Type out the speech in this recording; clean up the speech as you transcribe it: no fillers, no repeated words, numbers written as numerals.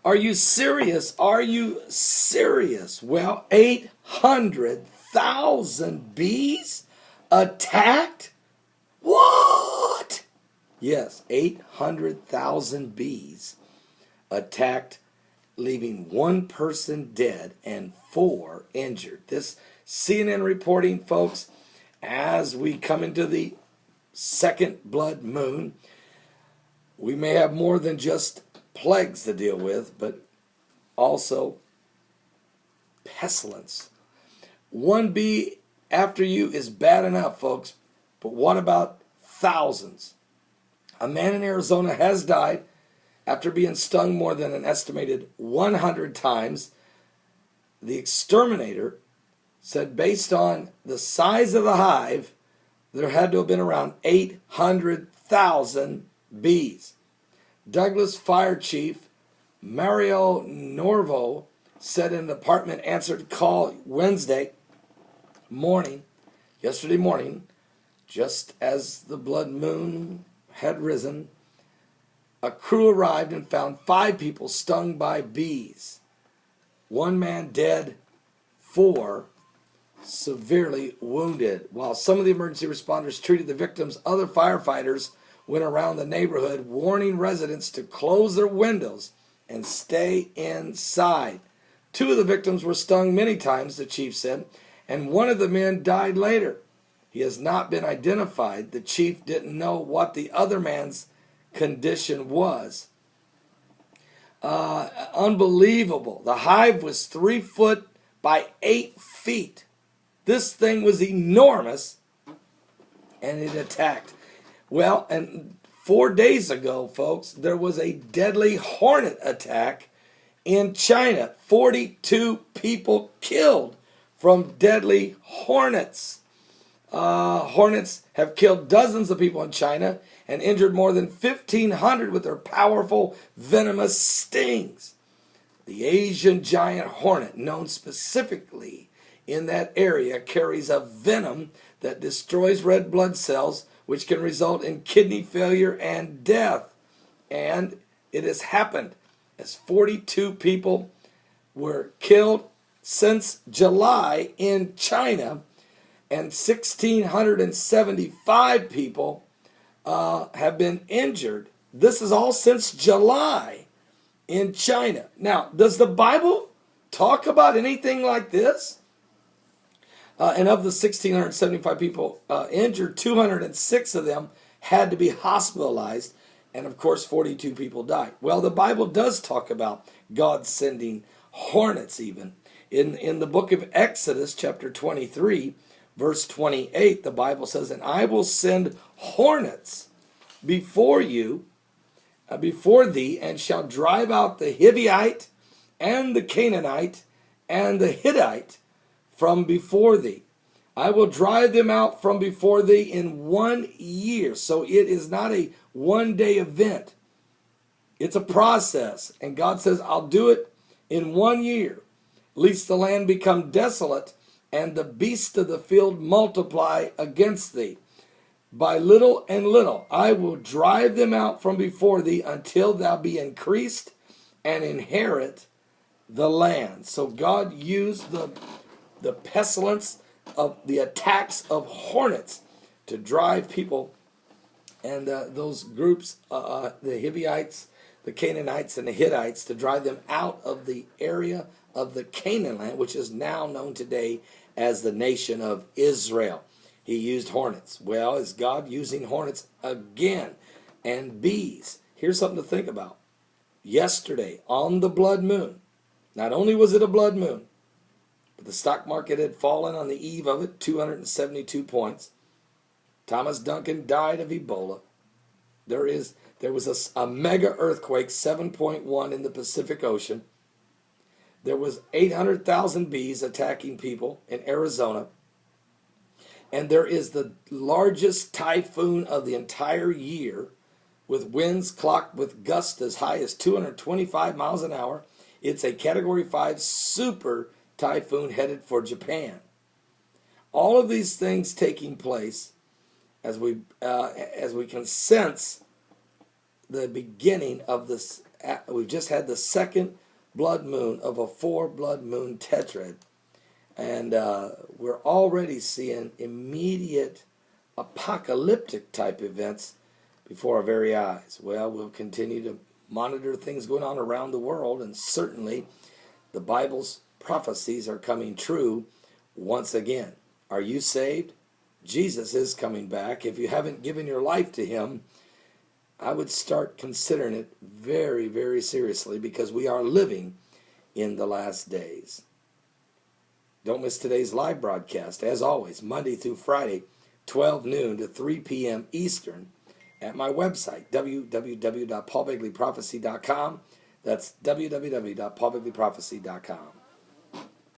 Are you serious? Are you serious? Well, 800,000 bees attacked? What? Yes, 800,000 bees attacked, leaving one person dead and 4 injured. This CNN reporting, folks, as we come into the second blood moon, we may have more than just plagues to deal with, but also pestilence. One bee after you is bad enough, folks, but what about thousands? A man in Arizona has died after being stung more than an estimated 100 times. The exterminator said based on the size of the hive, there had to have been around 800,000 bees. Douglas Fire Chief Mario Norvo said an department answered call yesterday morning, just as the blood moon had risen. A crew arrived and found 5 people stung by bees. 1 man dead, 4 severely wounded. While some of the emergency responders treated the victims, other firefighters went around the neighborhood warning residents to close their windows and stay inside. 2 of the victims were stung many times, the chief said, and one of the men died later. He has not been identified. The chief didn't know what the other man's condition was. Unbelievable. The hive was 3 foot by 8 feet. This thing was enormous, and it attacked. Well, and 4 days ago, folks, there was a deadly hornet attack in China. 42 people killed from deadly hornets. Hornets have killed dozens of people in China and injured more than 1,500 with their powerful, venomous stings. The Asian giant hornet, known specifically in that area, carries a venom that destroys red blood cells, which can result in kidney failure and death. And it has happened as 42 people were killed since July in China, and 1,675 people have been injured. This is all since July in China. Now, does the Bible talk about anything like this? And of the 1,675 people injured, 206 of them had to be hospitalized, and of course 42 people died. Well, the Bible does talk about God sending hornets even. In the book of Exodus, chapter 23, verse 28, the Bible says, "And I will send hornets before you, before thee, and shall drive out the Hivite and the Canaanite and the Hittite from before thee. I will drive them out from before thee in 1 year." So it is not a one-day event. It's a process. And God says, I'll do it in 1 year, lest the land become desolate and the beasts of the field multiply against thee. By little and little I will drive them out from before thee until thou be increased and inherit the land. So God used the pestilence of the attacks of hornets to drive people and those groups, the Hivites, the Canaanites, and the Hittites, to drive them out of the area of the Canaan land, which is now known today as the nation of Israel. He used hornets. Well, is God using hornets again? And bees. Here's something to think about. Yesterday, on the blood moon, not only was it a blood moon, but the stock market had fallen on the eve of it, 272 points. Thomas Duncan died of Ebola. There was a mega earthquake, 7.1 in the Pacific Ocean. There was 800,000 bees attacking people in Arizona. And there is the largest typhoon of the entire year, with winds clocked with gusts as high as 225 miles an hour. It's a Category 5 super typhoon headed for Japan. All of these things taking place as we can sense the beginning of this we've just had the second blood moon of a 4 blood moon tetrad, and we're already seeing immediate apocalyptic type events before our very eyes. Well, we'll continue to monitor things going on around the world, and certainly the Bible's prophecies are coming true once again. Are you saved? Jesus is coming back. If you haven't given your life to him, I would start considering it very, very seriously, because we are living in the last days. Don't miss today's live broadcast, as always, Monday through Friday, 12 noon to 3 p.m. Eastern, at my website, www.paulbegleyprophecy.com. That's www.paulbegleyprophecy.com.